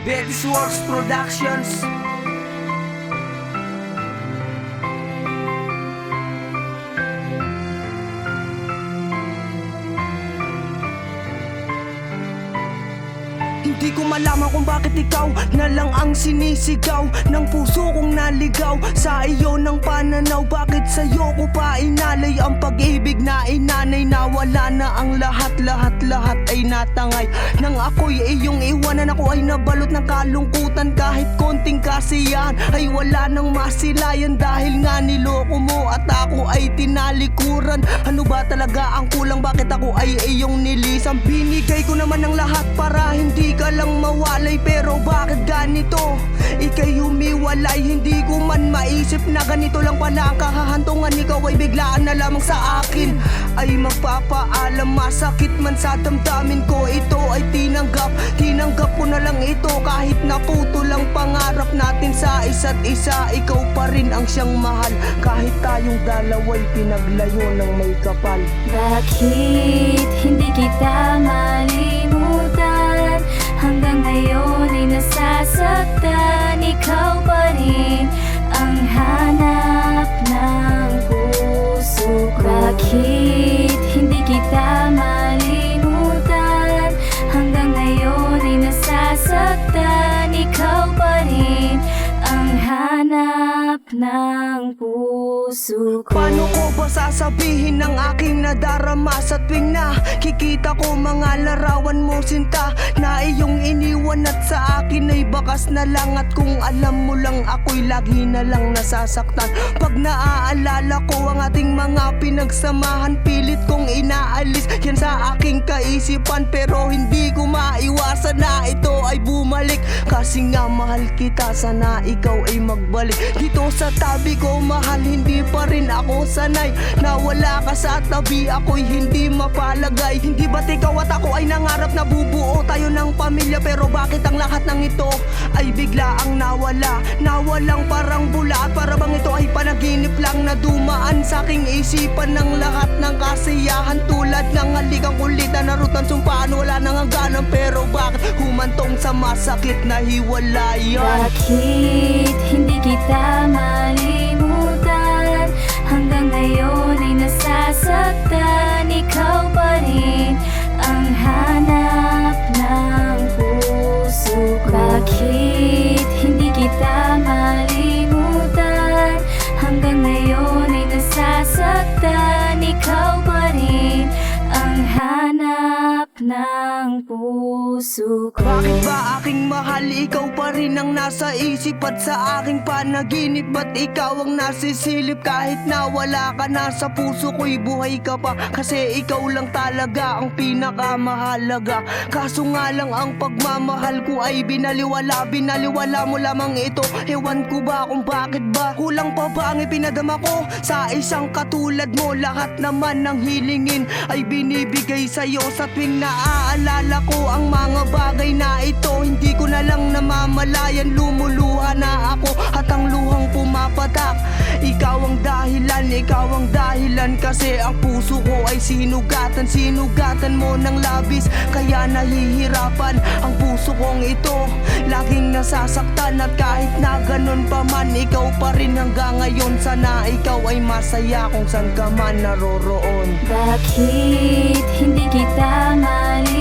Betty's Works Productions. Hindi ko malaman kung bakit ikaw na lang ang sinisigaw ng puso kong naligaw sa iyo ng pananaw. Bakit sa'yo ko pa inalay ang pag-ibig na inanay? Nawala na ang lahat ay natangay nang ako'y iyong iwanan. Ako ay nabalot ng kalungkutan, kahit konting kasiyahan ay wala nang masilayan. Dahil nga niloko mo at ako ay tinalikuran. Ano ba talaga ang kulang? Bakit ako ay iyong nilisang? Binigay ko naman ang lahat para hindi ka lang mawalay, pero bakit ganito? Ika'y humiwalay. Hindi ko man maisip na ganito lang pala ang kahahantungan. Ikaw ay biglaan na lamang sa akin ay magpapaalam. Masakit man sa damdamin ko, ito ay tinanggap ko na lang ito. Kahit naputo lang pangarap natin sa isa't isa, ikaw pa rin ang siyang mahal. Kahit tayong dalawa'y pinaglayo ng may kapal. Bakit hindi kita malimutan? Hanggang ngayon ay nasasaktan. Ikaw pa rin ang hanap ng puso ko. Bakit hindi kita malimutan? Hanggang ngayon ay nasasaktan. Ikaw pa rin ang hanap ng puso ko. Paano ko ba sasabihin ang aking nadarama sa tuwing nakikita ko mga larawan mo, sinta, na iyong iniwan at sa akin ay bakas na lang. At kung alam mo lang, ako'y lagi na lang nasasaktan pag naaalala ko ang ating mga pinagsamahan. Pilit kong inaalis yan sa aking kaisipan, pero hindi ko maiwasan na ito ay bumalik. Kasi nga mahal kita, sana ikaw ay magbalik dito sa tabi ko. Mahal, hindi pa rin ako sanay na wala ka sa tabi, ako'y hindi mapalagay. Hindi ba't ikaw at ako ay nangarap na bubuo tayo ng pamilya? Pero bakit ang lahat ng ito ay biglaang nawala? Nawalang parang bula at para bang ito ay panaginip lang na dumaan sa aking isipan. Ng lahat ng kasiyahan tulad ng halikang kulitan, narutan, sumpaan, wala nang hangganan. Pero bakit humantong sa masakit na hiwalayan? Bakit hindi kita malimutan? Hanggang ngayon ay nasasaktan. Ikaw pa rin ang hanap ng puso ko. Bakit hindi kita malimutan? Hanggang ngayon ay nasasaktan. Ikaw pa rin ang hanap ng puso ko. Bakit ba aking mahal, ikaw pa rin ang nasa isip at sa aking panaginip? Ba't ikaw ang nasisilip kahit na wala ka na sa puso ko'y buhay ka pa? Kasi ikaw lang talaga ang pinakamahalaga. Kaso nga lang ang pagmamahal ko ay binaliwala mo lamang ito. Ewan ko ba kung bakit ba kulang pa ba ang ipinadama ko sa isang katulad mo? Lahat naman ng hilingin ay binibigay sa'yo sa tuwing naaalala ko ang mga bagay na ito. Hindi ko na lang namamalayan, lumuluha na ako at ang luhang pumapatak. Ikaw ang dahilan kasi ang puso ko ay sinugatan mo ng labis, kaya nahihirapan ang puso kong ito. Laging nasasaktan at kahit na ganun pa man, ikaw pa rin hanggang ngayon. Sana ikaw ay masaya kung saan ka man naroroon. Bakit hindi kita malimutan?